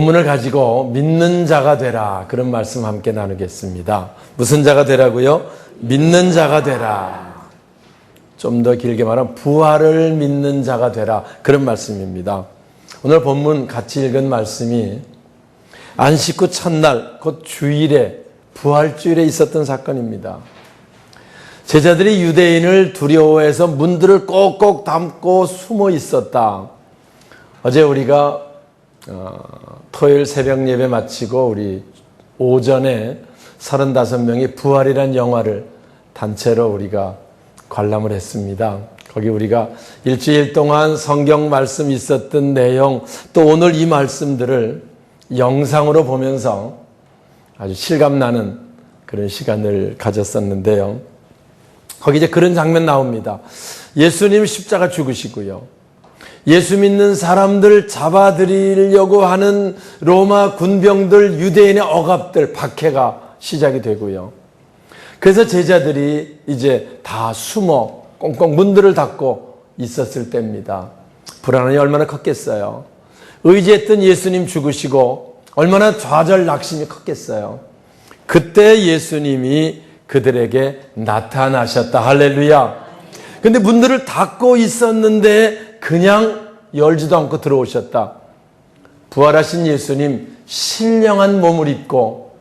본문을 가지고 믿는 자가 되라, 그런 말씀 함께 나누겠습니다. 무슨 자가 되라고요? 믿는 자가 되라. 좀 더 길게 말하면 부활을 믿는 자가 되라, 그런 말씀입니다. 오늘 본문 같이 읽은 말씀이 안식 후 첫날 곧 주일에, 부활주일에 있었던 사건입니다. 제자들이 유대인을 두려워해서 문들을 꼭꼭 닫고 숨어 있었다. 어제 우리가 토요일 새벽 예배 마치고 우리 오전에 35명이 부활이란 영화를 단체로 우리가 관람을 했습니다. 거기 우리가 일주일 동안 성경 말씀 있었던 내용, 또 오늘 이 말씀들을 영상으로 보면서 아주 실감나는 그런 시간을 가졌었는데요. 거기 이제 그런 장면 나옵니다. 예수님 십자가 죽으시고요, 예수 믿는 사람들 잡아들이려고 하는 로마 군병들, 유대인의 억압들, 박해가 시작이 되고요. 그래서 제자들이 이제 다 숨어 꽁꽁 문들을 닫고 있었을 때입니다. 불안함이 얼마나 컸겠어요. 의지했던 예수님 죽으시고 얼마나 좌절 낙심이 컸겠어요. 그때 예수님이 그들에게 나타나셨다. 할렐루야. 근데 문들을 닫고 있었는데 그냥 열지도 않고 들어오셨다. 부활하신 예수님 신령한 몸을 입고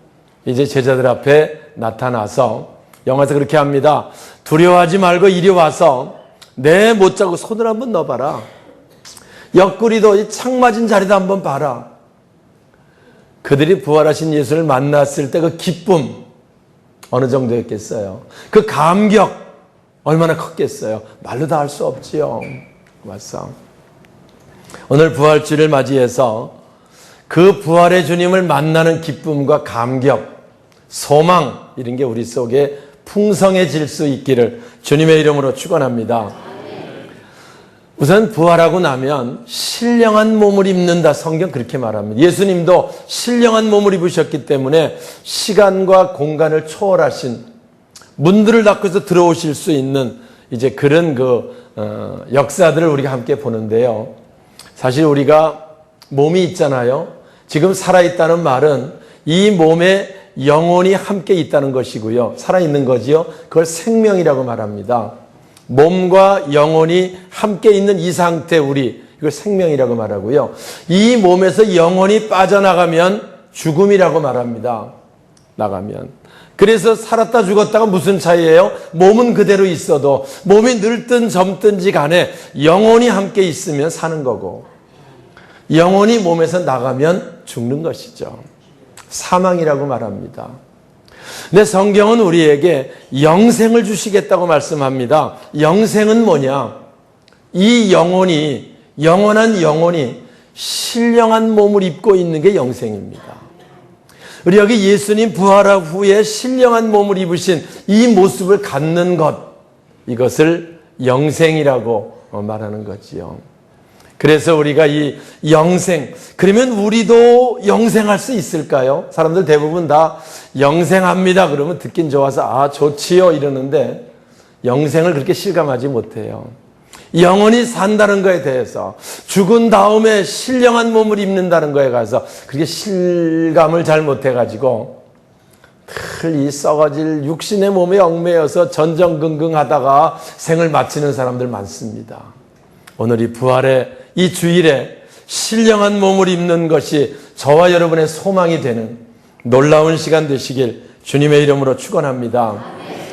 이제 제자들 앞에 나타나서, 영화에서 그렇게 합니다. 두려워하지 말고 이리 와서 내 못자국 손을 한번 넣어봐라. 옆구리도 이 창 맞은 자리도 한번 봐라. 그들이 부활하신 예수를 만났을 때 그 기쁨 어느 정도였겠어요? 그 감격 얼마나 컸겠어요? 말로 다 할 수 없지요. 맞어. 오늘 부활주일을 맞이해서 그 부활의 주님을 만나는 기쁨과 감격, 소망, 이런 게 우리 속에 풍성해질 수 있기를 주님의 이름으로 축원합니다. 우선 부활하고 나면 신령한 몸을 입는다. 성경 그렇게 말합니다. 예수님도 신령한 몸을 입으셨기 때문에 시간과 공간을 초월하신, 문들을 닫고서 들어오실 수 있는 이제 그런 역사들을 우리가 함께 보는데요. 사실 우리가 몸이 있잖아요. 지금 살아있다는 말은 이 몸에 영혼이 함께 있다는 것이고요. 살아있는 거지요. 그걸 생명이라고 말합니다. 몸과 영혼이 함께 있는 이 상태, 이걸 생명이라고 말하고요. 이 몸에서 영혼이 빠져나가면 죽음이라고 말합니다. 나가면. 그래서 살았다 죽었다가 무슨 차이예요? 몸은 그대로 있어도, 몸이 늙든 젊든지 간에 영혼이 함께 있으면 사는 거고, 영혼이 몸에서 나가면 죽는 것이죠. 사망이라고 말합니다. 근데 성경은 우리에게 영생을 주시겠다고 말씀합니다. 영생은 뭐냐? 이 영혼이, 영원한 영혼이 신령한 몸을 입고 있는 게 영생입니다. 우리 여기 예수님 부활한 후에 신령한 몸을 입으신 이 모습을 갖는 것, 이것을 영생이라고 말하는 거지요. 그래서 우리가 이 영생, 그러면 우리도 영생할 수 있을까요? 사람들 대부분 다 영생합니다 그러면 듣긴 좋아서 아 좋지요 이러는데 영생을 그렇게 실감하지 못해요. 영원히 산다는 거에 대해서, 죽은 다음에 신령한 몸을 입는다는 거에 가서 그렇게 실감을 잘 못해가지고 늘 이 썩어질 육신의 몸에 얽매여서 전전긍긍하다가 생을 마치는 사람들 많습니다. 오늘 이 부활의 이 주일에 신령한 몸을 입는 것이 저와 여러분의 소망이 되는 놀라운 시간 되시길 주님의 이름으로 축원합니다.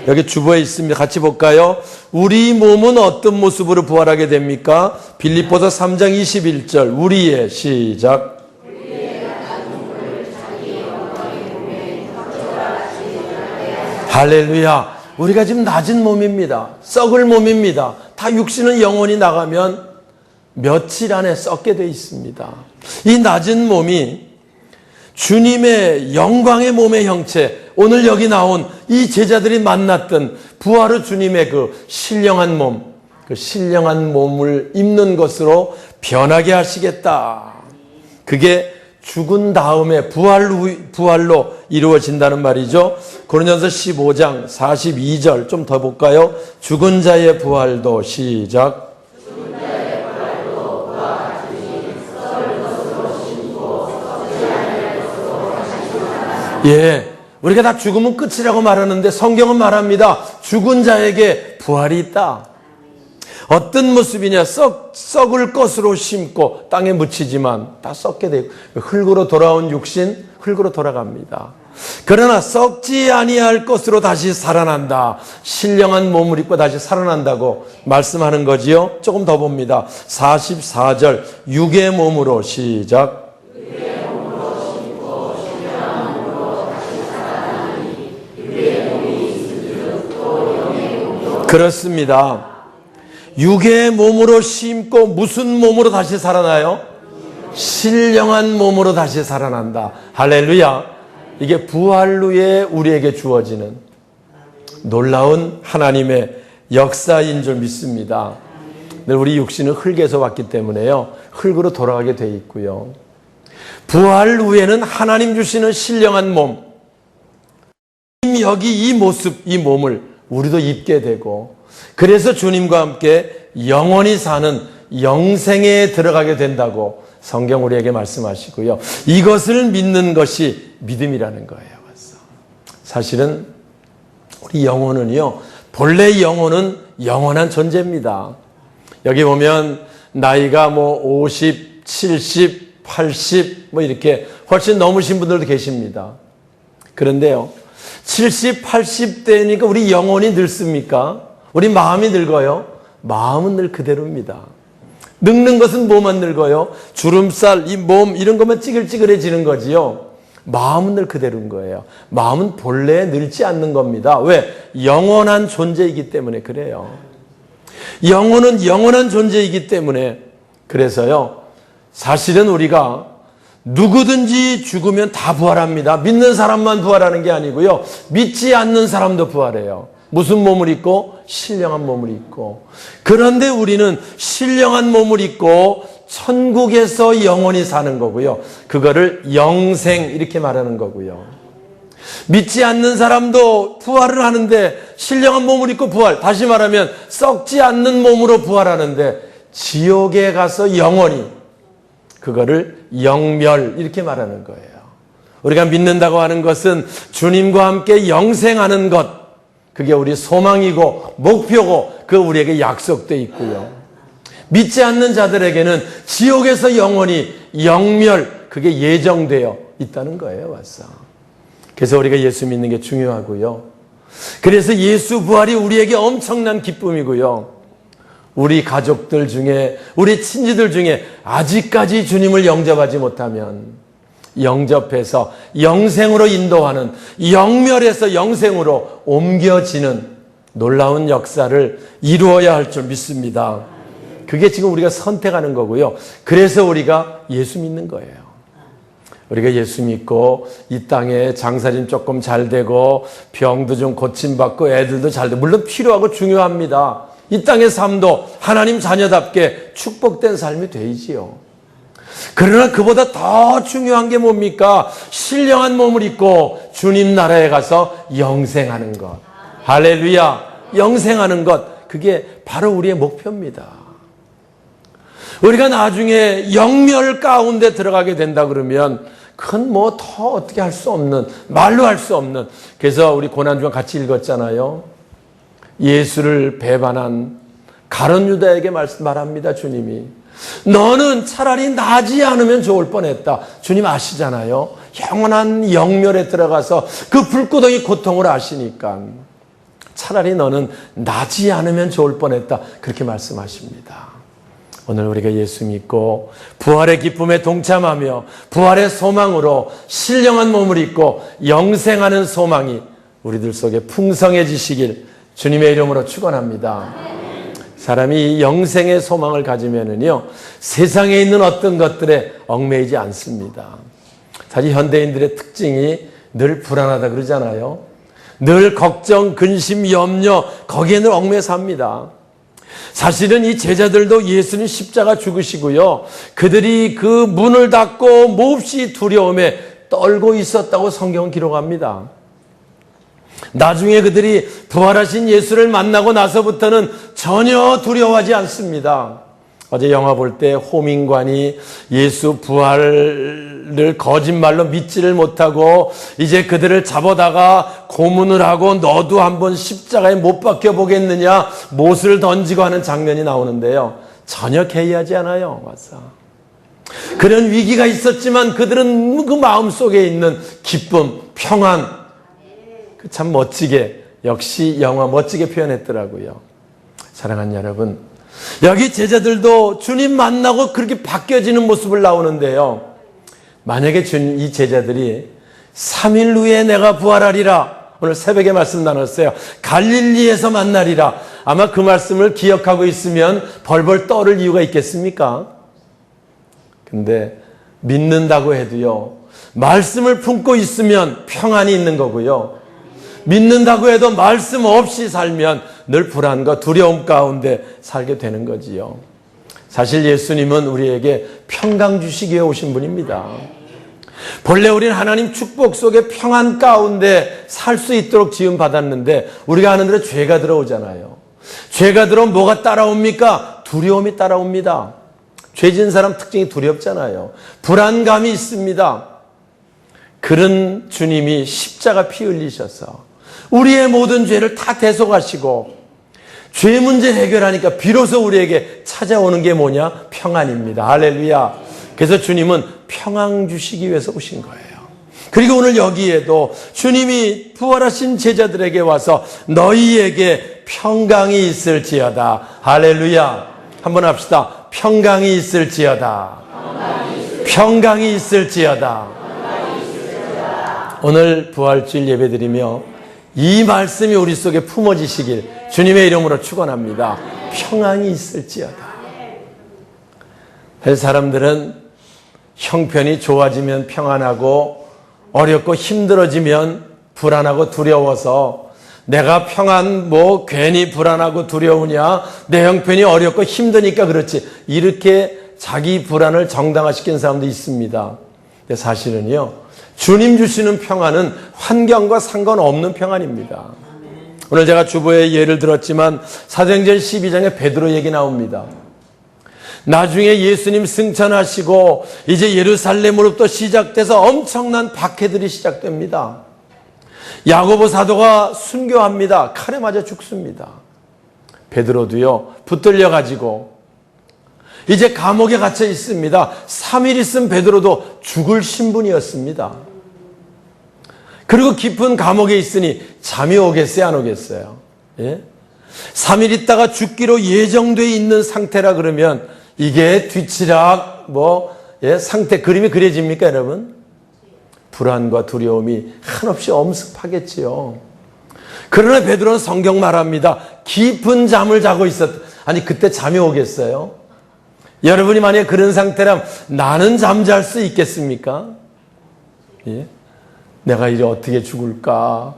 여기 주보에 있습니다. 같이 볼까요? 우리 몸은 어떤 모습으로 부활하게 됩니까? 빌립보서 3장 21절 우리의 시작. 할렐루야. 우리가 지금 낮은 몸입니다. 썩을 몸입니다. 다 육신은 영원히 나가면 며칠 안에 썩게 돼 있습니다. 이 낮은 몸이 주님의 영광의 몸의 형체, 오늘 여기 나온 이 제자들이 만났던 부활 후 주님의 그 신령한 몸, 그 신령한 몸을 입는 것으로 변하게 하시겠다. 그게 죽은 다음에 부활로 이루어진다는 말이죠. 고린도전서 15장 42절 좀 더 볼까요? 죽은 자의 부활도 시작. 예, 우리가 다 죽으면 끝이라고 말하는데 성경은 말합니다. 죽은 자에게 부활이 있다. 어떤 모습이냐? 썩을 것으로 심고 땅에 묻히지만 다 썩게 되고 흙으로 돌아온 육신 흙으로 돌아갑니다. 그러나 썩지 아니할 것으로 다시 살아난다. 신령한 몸을 입고 다시 살아난다고 말씀하는 거지요. 조금 더 봅니다. 44절 육의 몸으로 시작. 그렇습니다. 육의 몸으로 심고 무슨 몸으로 다시 살아나요? 신령한 몸으로 다시 살아난다. 할렐루야. 이게 부활 후에 우리에게 주어지는 놀라운 하나님의 역사인 줄 믿습니다. 우리 육신은 흙에서 왔기 때문에요. 흙으로 돌아가게 돼 있고요. 부활 후에는 하나님 주시는 신령한 몸, 여기 이 모습, 이 몸을 우리도 입게 되고 그래서 주님과 함께 영원히 사는 영생에 들어가게 된다고 성경 우리에게 말씀하시고요. 이것을 믿는 것이 믿음이라는 거예요. 사실은 우리 영혼은요, 본래 영혼은 영원한 존재입니다. 여기 보면 나이가 50, 70, 80 이렇게 훨씬 넘으신 분들도 계십니다. 그런데요, 70, 80대니까 우리 영혼이 늙습니까? 우리 마음이 늙어요? 마음은 늘 그대로입니다. 늙는 것은 뭐만 늙어요? 주름살, 이 몸 이런 것만 찌글찌글해지는 거지요. 마음은 늘 그대로인 거예요. 마음은 본래 늙지 않는 겁니다. 왜? 영원한 존재이기 때문에 그래요. 영혼은 영원한 존재이기 때문에 그래서요. 사실은 우리가 누구든지 죽으면 다 부활합니다. 믿는 사람만 부활하는 게 아니고요. 믿지 않는 사람도 부활해요. 무슨 몸을 입고? 신령한 몸을 입고. 그런데 우리는 신령한 몸을 입고 천국에서 영원히 사는 거고요. 그거를 영생 이렇게 말하는 거고요. 믿지 않는 사람도 부활을 하는데 신령한 몸을 입고 부활. 다시 말하면 썩지 않는 몸으로 부활하는데 지옥에 가서 영원히 그거를 영멸 이렇게 말하는 거예요. 우리가 믿는다고 하는 것은 주님과 함께 영생하는 것. 그게 우리 소망이고 목표고 그 우리에게 약속되어 있고요. 믿지 않는 자들에게는 지옥에서 영원히 영멸 그게 예정되어 있다는 거예요. 맞어. 그래서 우리가 예수 믿는 게 중요하고요. 그래서 예수 부활이 우리에게 엄청난 기쁨이고요. 우리 가족들 중에 우리 친지들 중에 아직까지 주님을 영접하지 못하면 영접해서 영생으로 인도하는 영멸에서 영생으로 옮겨지는 놀라운 역사를 이루어야 할 줄 믿습니다. 그게 지금 우리가 선택하는 거고요. 그래서 우리가 예수 믿는 거예요. 우리가 예수 믿고 이 땅에 장사진 조금 잘 되고 병도 좀 고침받고 애들도 잘 되고 물론 필요하고 중요합니다. 이 땅의 삶도 하나님 자녀답게 축복된 삶이 되지요. 그러나 그보다 더 중요한 게 뭡니까? 신령한 몸을 입고 주님 나라에 가서 영생하는 것. 할렐루야. 영생하는 것. 그게 바로 우리의 목표입니다. 우리가 나중에 영멸 가운데 들어가게 된다 그러면 그건 더 어떻게 할 수 없는, 말로 할 수 없는. 그래서 우리 고난주간 같이 읽었잖아요. 예수를 배반한 가룟 유다에게 말합니다. 주님이. 너는 차라리 나지 않으면 좋을 뻔했다. 주님 아시잖아요. 영원한 영멸에 들어가서 그 불구덩이 고통을 아시니까 차라리 너는 나지 않으면 좋을 뻔했다. 그렇게 말씀하십니다. 오늘 우리가 예수 믿고 부활의 기쁨에 동참하며 부활의 소망으로 신령한 몸을 입고 영생하는 소망이 우리들 속에 풍성해지시길 주님의 이름으로 축원합니다. 사람이 영생의 소망을 가지면은요, 세상에 있는 어떤 것들에 얽매이지 않습니다. 사실 현대인들의 특징이 늘 불안하다 그러잖아요. 늘 걱정, 근심, 염려, 거기에 늘 얽매여 삽니다. 사실은 이 제자들도 예수님 십자가 죽으시고요. 그들이 그 문을 닫고 몹시 두려움에 떨고 있었다고 성경은 기록합니다. 나중에 그들이 부활하신 예수를 만나고 나서부터는 전혀 두려워하지 않습니다. 어제 영화 볼 때 호민관이 예수 부활을 거짓말로 믿지를 못하고 이제 그들을 잡아다가 고문을 하고 너도 한번 십자가에 못 박혀 보겠느냐 못을 던지고 하는 장면이 나오는데요. 전혀 개의하지 않아요. 맞아. 그런 위기가 있었지만 그들은 그 마음속에 있는 기쁨, 평안, 참 멋지게, 역시 영화 멋지게 표현했더라고요. 사랑하는 여러분, 여기 제자들도 주님 만나고 그렇게 바뀌어지는 모습을 나오는데요. 만약에 이 제자들이 3일 후에 내가 부활하리라, 오늘 새벽에 말씀 나눴어요. 갈릴리에서 만나리라. 아마 그 말씀을 기억하고 있으면 벌벌 떨을 이유가 있겠습니까? 근데 믿는다고 해도요, 말씀을 품고 있으면 평안이 있는 거고요. 믿는다고 해도 말씀 없이 살면 늘 불안과 두려움 가운데 살게 되는 거지요. 사실 예수님은 우리에게 평강 주시기 위해 오신 분입니다. 본래 우리는 하나님 축복 속에 평안 가운데 살 수 있도록 지음 받았는데 우리가 아는 대로 죄가 들어오잖아요. 죄가 들어오면 뭐가 따라옵니까? 두려움이 따라옵니다. 죄 지은 사람 특징이 두렵잖아요. 불안감이 있습니다. 그런 주님이 십자가 피 흘리셔서 우리의 모든 죄를 다 대속하시고 죄 문제 해결하니까 비로소 우리에게 찾아오는 게 뭐냐? 평안입니다. 할렐루야. 그래서 주님은 평안 주시기 위해서 오신 거예요. 그리고 오늘 여기에도 주님이 부활하신 제자들에게 와서 너희에게 평강이 있을지어다. 할렐루야. 한번 합시다. 평강이 있을지어다. 평강이 있을지어다. 오늘 부활주일 예배드리며 이 말씀이 우리 속에 품어지시길 주님의 이름으로 축원합니다. 평안이 있을지어다. 사람들은 형편이 좋아지면 평안하고 어렵고 힘들어지면 불안하고 두려워서 내가 괜히 불안하고 두려우냐, 내 형편이 어렵고 힘드니까 그렇지, 이렇게 자기 불안을 정당화시킨 사람도 있습니다. 근데 사실은요, 주님 주시는 평안은 환경과 상관없는 평안입니다. 오늘 제가 주보에 예를 들었지만 사도행전 12장에 베드로 얘기 나옵니다. 나중에 예수님 승천하시고 이제 예루살렘으로부터 시작돼서 엄청난 박해들이 시작됩니다. 야고보 사도가 순교합니다. 칼에 맞아 죽습니다. 베드로도요, 붙들려 가지고 이제 감옥에 갇혀 있습니다. 3일 있은 베드로도 죽을 신분이었습니다. 그리고 깊은 감옥에 있으니 잠이 오겠어요, 안 오겠어요? 예? 3일 있다가 죽기로 예정되어 있는 상태라 그러면 이게 뒤치락 상태 그림이 그려집니까, 여러분? 불안과 두려움이 한없이 엄습하겠지요. 그러나 베드로는 성경 말합니다. 깊은 잠을 자고 아니 그때 잠이 오겠어요? 여러분이 만약에 그런 상태라면 나는 잠잘 수 있겠습니까? 예? 내가 이제 어떻게 죽을까?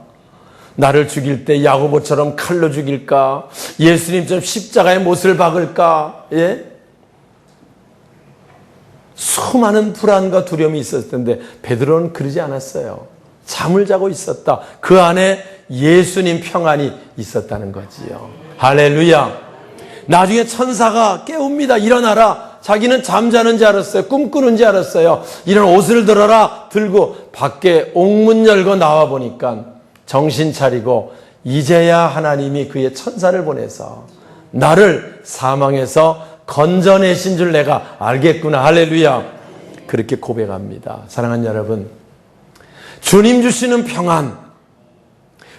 나를 죽일 때 야고보처럼 칼로 죽일까? 예수님처럼 십자가에 못을 박을까? 예? 수많은 불안과 두려움이 있었을 텐데 베드로는 그러지 않았어요. 잠을 자고 있었다. 그 안에 예수님 평안이 있었다는 거지요. 할렐루야. 나중에 천사가 깨웁니다. 일어나라. 자기는 잠자는 줄 알았어요. 꿈꾸는 줄 알았어요. 이런 옷을 들어라. 들고 밖에 옥문 열고 나와 보니까 정신 차리고 이제야 하나님이 그의 천사를 보내서 나를 사망에서 건져내신 줄 내가 알겠구나. 할렐루야. 그렇게 고백합니다. 사랑하는 여러분, 주님 주시는 평안,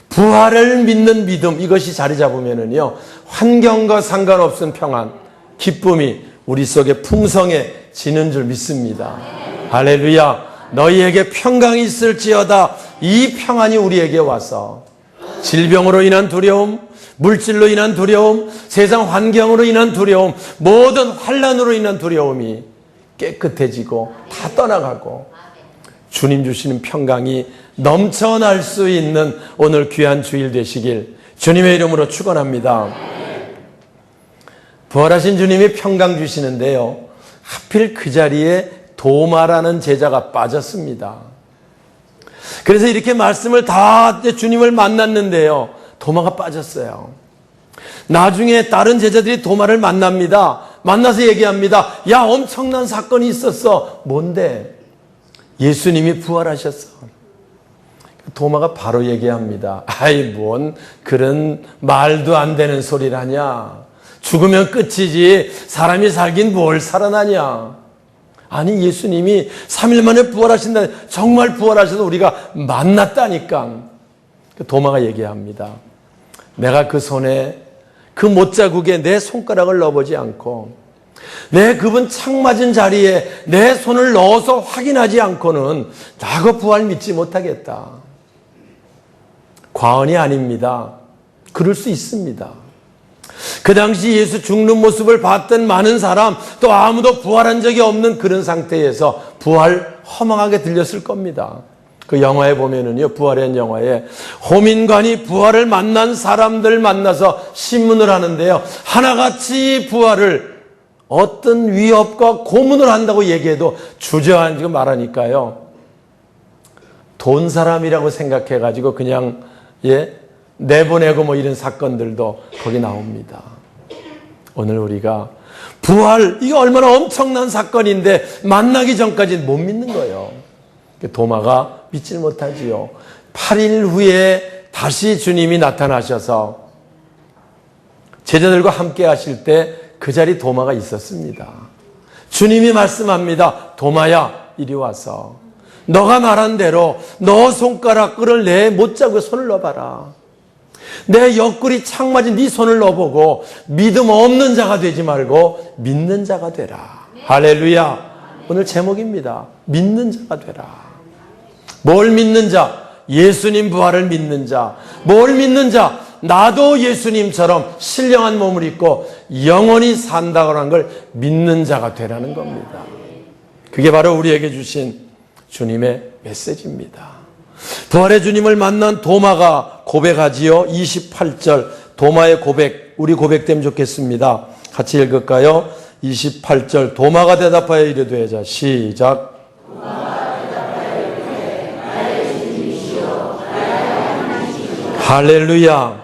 부활을 믿는 믿음, 이것이 자리 잡으면은요, 환경과 상관없은 평안, 기쁨이 우리 속에 풍성해지는 줄 믿습니다. 할렐루야. 너희에게 평강이 있을지어다. 이 평안이 우리에게 와서 질병으로 인한 두려움, 물질로 인한 두려움, 세상 환경으로 인한 두려움, 모든 환난으로 인한 두려움이 깨끗해지고 다 떠나가고 주님 주시는 평강이 넘쳐날 수 있는 오늘 귀한 주일 되시길 주님의 이름으로 축원합니다. 부활하신 주님이 평강 주시는데요, 하필 그 자리에 도마라는 제자가 빠졌습니다. 그래서 이렇게 말씀을 다 주님을 만났는데요, 도마가 빠졌어요. 나중에 다른 제자들이 도마를 만납니다. 만나서 얘기합니다. 야, 엄청난 사건이 있었어. 뭔데? 예수님이 부활하셨어. 도마가 바로 얘기합니다. 아이, 뭔 그런 말도 안 되는 소리를 하냐. 죽으면 끝이지 사람이 살긴 뭘 살아나냐. 아니, 예수님이 3일 만에 부활하신다. 정말 부활하셔서 우리가 만났다니까. 도마가 얘기합니다. 내가 그 손에 그 못자국에 내 손가락을 넣어보지 않고 내 그분 창 맞은 자리에 내 손을 넣어서 확인하지 않고는 나 그 부활 믿지 못하겠다. 과언이 아닙니다. 그럴 수 있습니다. 그 당시 예수 죽는 모습을 봤던 많은 사람, 또 아무도 부활한 적이 없는 그런 상태에서 부활 허망하게 들렸을 겁니다. 그 영화에 보면은요, 부활의 영화에 호민관이 부활을 만난 사람들 만나서 신문을 하는데요, 하나같이 부활을 어떤 위협과 고문을 한다고 얘기해도 주저앉고 말하니까요, 돈 사람이라고 생각해가지고 그냥 내보내고 뭐 이런 사건들도 거기 나옵니다. 오늘 우리가 부활, 이게 얼마나 엄청난 사건인데 만나기 전까지는 못 믿는 거예요. 도마가 믿질 못하지요. 8일 후에 다시 주님이 나타나셔서 제자들과 함께 하실 때 그 자리 도마가 있었습니다. 주님이 말씀합니다. 도마야, 이리 와서 너가 말한 대로 너 손가락을 내 못자국에 손을 넣어봐라. 내 옆구리 창 맞은 네 손을 넣어보고 믿음 없는 자가 되지 말고 믿는 자가 되라. 할렐루야. 오늘 제목입니다. 믿는 자가 되라. 뭘 믿는 자? 예수님 부활을 믿는 자. 뭘 믿는 자? 나도 예수님처럼 신령한 몸을 입고 영원히 산다고 하는 걸 믿는 자가 되라는 겁니다. 그게 바로 우리에게 주신 주님의 메시지입니다. 부활의 주님을 만난 도마가 고백하지요. 28절 도마의 고백, 우리 고백되면 좋겠습니다. 같이 읽을까요? 28절 도마가 대답하여 이르되, 자 시작. 할렐루야.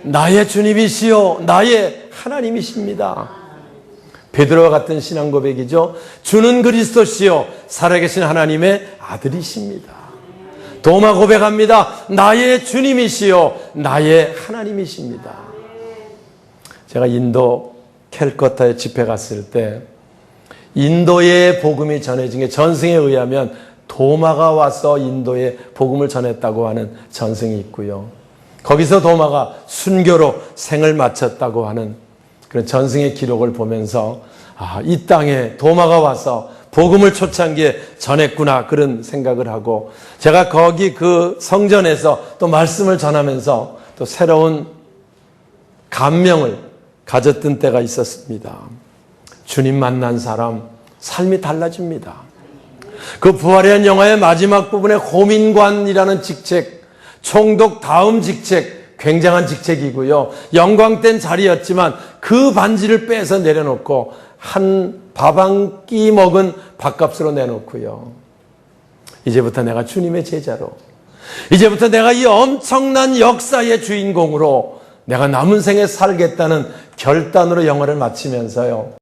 나의 주님이시요 나의 하나님이십니다. 베드로와 같은 신앙 고백이죠. 주는 그리스도시요 살아계신 하나님의 아들이십니다. 도마 고백합니다. 나의 주님이시요 나의 하나님이십니다. 제가 인도 캘커타에 집회 갔을 때 인도의 복음이 전해진 게 전승에 의하면 도마가 와서 인도에 복음을 전했다고 하는 전승이 있고요. 거기서 도마가 순교로 생을 마쳤다고 하는 그런 전승의 기록을 보면서 이 땅에 도마가 와서 복음을 초창기에 전했구나 그런 생각을 하고, 제가 거기 그 성전에서 또 말씀을 전하면서 또 새로운 감명을 가졌던 때가 있었습니다. 주님 만난 사람 삶이 달라집니다. 그 부활의 영화의 마지막 부분에 호민관이라는 직책, 총독 다음 직책, 굉장한 직책이고요. 영광된 자리였지만 그 반지를 빼서 내려놓고 한 밥 한 끼 먹은 밥값으로 내놓고요. 이제부터 내가 주님의 제자로, 이제부터 내가 이 엄청난 역사의 주인공으로 내가 남은 생에 살겠다는 결단으로 영화를 마치면서요.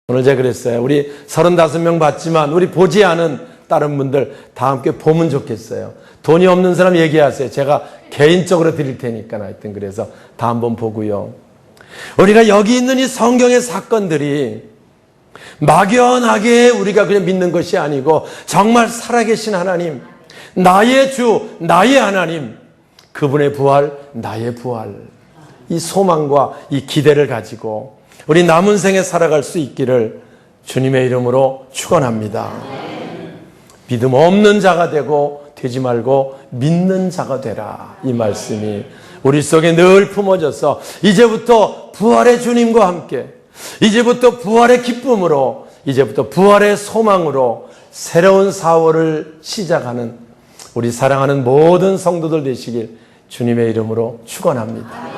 오늘 제가 그랬어요. 우리 35명 봤지만 우리 보지 않은 다른 분들 다 함께 보면 좋겠어요. 돈이 없는 사람 얘기하세요. 제가 개인적으로 드릴 테니까. 하여튼 그래서 다 한번 보고요. 우리가 여기 있는 이 성경의 사건들이 막연하게 우리가 그냥 믿는 것이 아니고 정말 살아계신 하나님, 나의 주, 나의 하나님, 그분의 부활, 나의 부활, 이 소망과 이 기대를 가지고 우리 남은 생에 살아갈 수 있기를 주님의 이름으로 축원합니다. 믿음 없는 자가 되지 말고 믿는 자가 되라. 이 말씀이 우리 속에 늘 품어져서 이제부터 부활의 주님과 함께, 이제부터 부활의 기쁨으로, 이제부터 부활의 소망으로 새로운 4월을 시작하는 우리 사랑하는 모든 성도들 되시길 주님의 이름으로 축원합니다.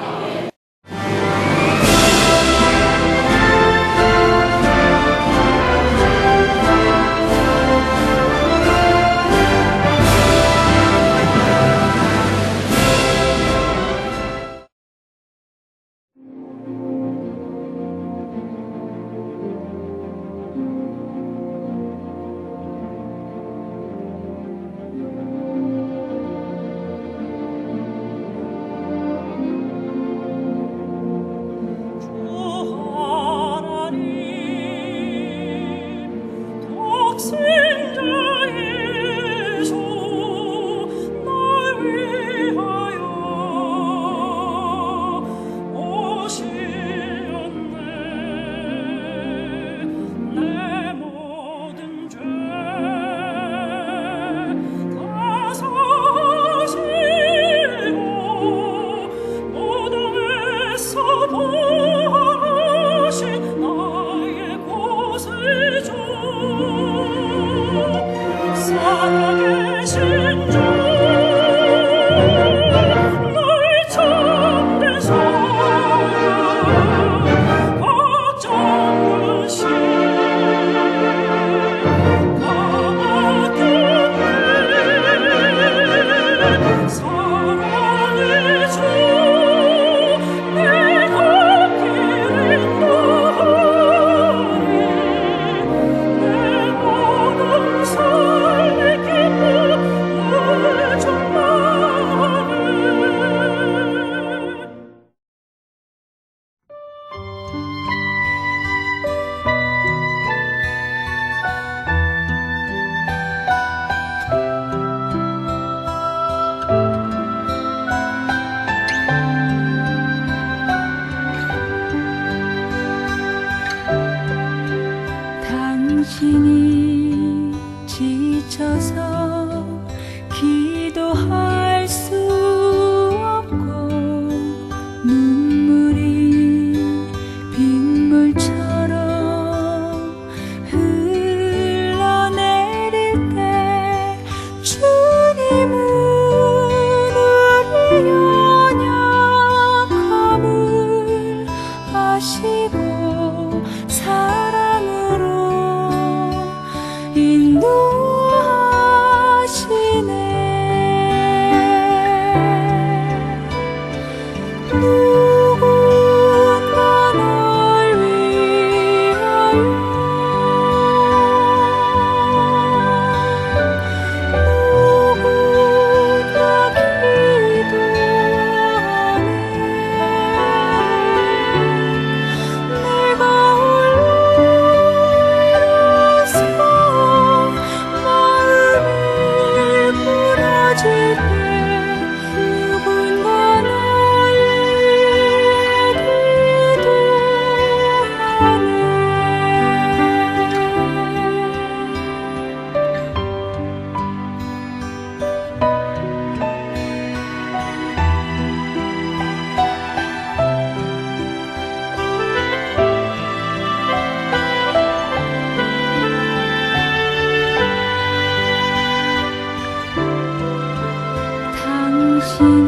당신의